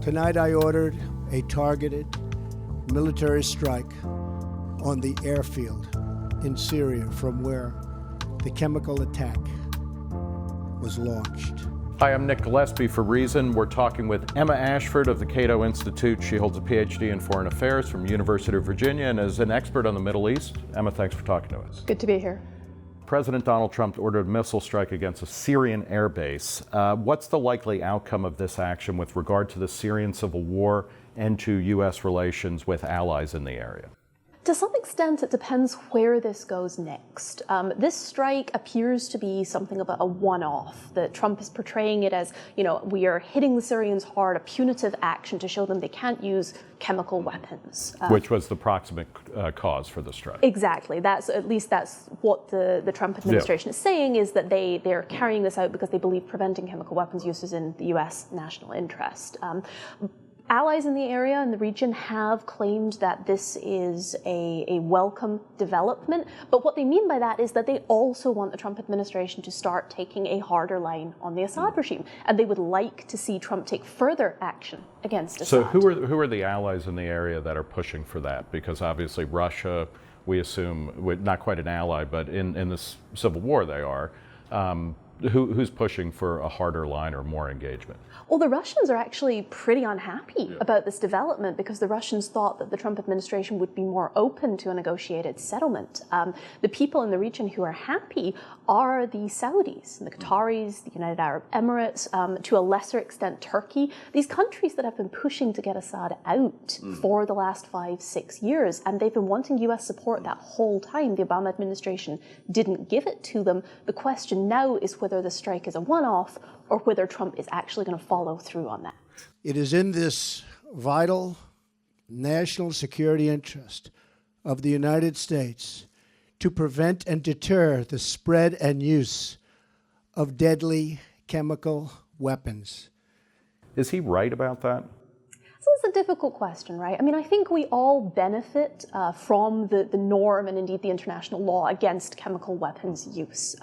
Tonight I ordered a targeted military strike on the airfield in Syria from where the chemical attack was launched. Hi, I'm Nick Gillespie for Reason. We're talking with Emma Ashford of the Cato Institute. She holds a PhD in Foreign Affairs from University of Virginia and is an expert on the Middle East. Emma, thanks for talking to us. Good to be here. President Donald Trump ordered a missile strike against a Syrian airbase. What's the likely outcome of this action with regard to the Syrian civil war and to U.S. relations with allies in the area? To some extent, it depends where this goes next. This strike appears to be something of a one-off, that Trump is portraying it as, we are hitting the Syrians hard, a punitive action to show them they can't use chemical weapons. Which was the proximate cause for the strike. Exactly. That's what the Trump administration is saying, is that they're carrying this out because they believe preventing chemical weapons use is in the U.S. national interest. Allies in the area and the region have claimed that this is a welcome development, but what they mean by that is that they also want the Trump administration to start taking a harder line on the Assad regime, and they would like to see Trump take further action against Assad. So who are the allies in the area that are pushing for that? Because obviously Russia, we assume, not quite an ally, but in this civil war they are. Who's pushing for a harder line or more engagement? Well, the Russians are actually pretty unhappy about this development because the Russians thought that the Trump administration would be more open to a negotiated settlement. The people in the region who are happy are the Saudis, the Qataris, the United Arab Emirates, to a lesser extent Turkey, these countries that have been pushing to get Assad out for the last 5-6 years, and they've been wanting US support that whole time. The Obama administration didn't give it to them. The question now is whether the strike is a one-off or whether Trump is actually going to follow through on that. It is in this vital national security interest of the United States to prevent and deter the spread and use of deadly chemical weapons. Is he right about that? So it's a difficult question, right? I mean, I think we all benefit from the norm and indeed the international law against chemical weapons use.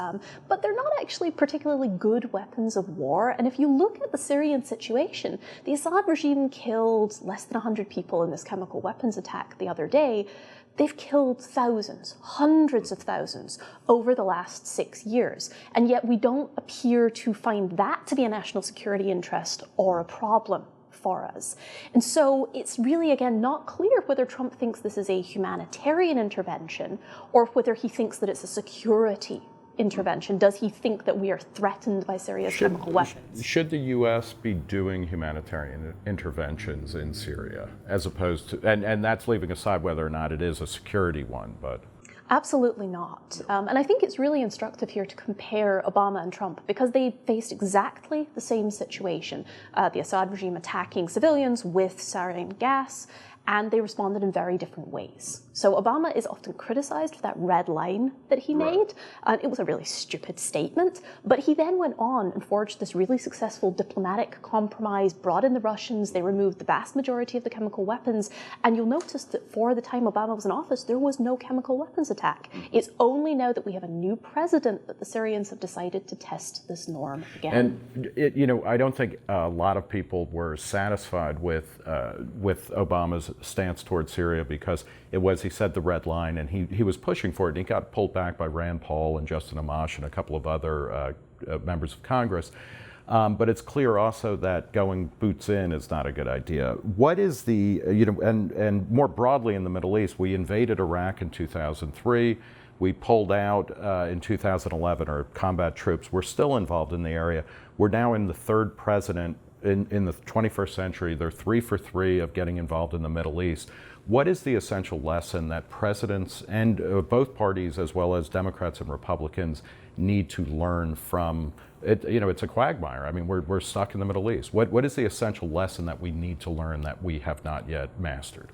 But they're not actually particularly good weapons of war. And if you look at the Syrian situation, the Assad regime killed less than 100 people in this chemical weapons attack the other day. They've killed thousands, hundreds of thousands over the last 6 years. And yet we don't appear to find that to be a national security interest or a problem for us. And so it's really, again, not clear whether Trump thinks this is a humanitarian intervention or whether he thinks that it's a security intervention. Does he think that we are threatened by Syria's chemical weapons? Should the U.S. be doing humanitarian interventions in Syria as opposed to, and that's leaving aside whether or not it is a security one, but... Absolutely not. And I think it's really instructive here to compare Obama and Trump because they faced exactly the same situation. The Assad regime attacking civilians with sarin gas, and they responded in very different ways. So Obama is often criticized for that red line that he made. It was a really stupid statement, but he then went on and forged this really successful diplomatic compromise, brought in the Russians, they removed the vast majority of the chemical weapons, and you'll notice that for the time Obama was in office, there was no chemical weapons attack. It's only now that we have a new president that the Syrians have decided to test this norm again. And, I don't think a lot of people were satisfied with Obama's stance towards Syria because it was, he said, the red line, and he was pushing for it, and he got pulled back by Rand Paul and Justin Amash and a couple of other members of Congress. But it's clear also that going boots in is not a good idea. What is the, and more broadly in the Middle East, we invaded Iraq in 2003. We pulled out in 2011, our combat troops were still involved in the area. We're now in the third president in the 21st century. They're 3 for 3 of getting involved in the Middle East. What is the essential lesson that presidents and both parties, as well as Democrats and Republicans, need to learn from it? It's a quagmire. I mean, we're stuck in the Middle East. What is the essential lesson that we need to learn that we have not yet mastered?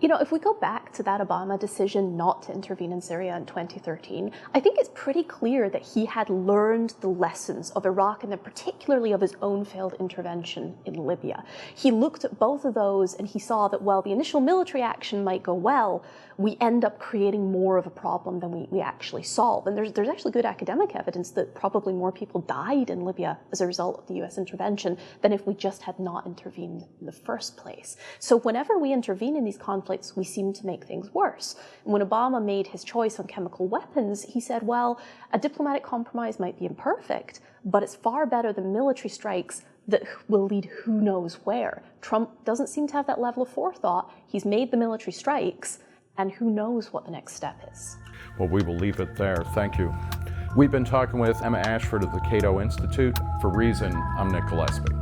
You know, if we go back to that Obama decision not to intervene in Syria in 2013, I think it's pretty clear that he had learned the lessons of Iraq and then particularly of his own failed intervention in Libya. He looked at both of those and he saw that while the initial military action might go well, we end up creating more of a problem than we actually solve. And there's actually good academic evidence that probably more people died in Libya as a result of the US intervention than if we just had not intervened in the first place. So whenever we intervene in these conflicts, we seem to make things worse. And when Obama made his choice on chemical weapons, he said, well, a diplomatic compromise might be imperfect, but it's far better than military strikes that will lead who knows where. Trump doesn't seem to have that level of forethought. He's made the military strikes, and who knows what the next step is. Well, we will leave it there. Thank you. We've been talking with Emma Ashford of the Cato Institute. For Reason, I'm Nick Gillespie.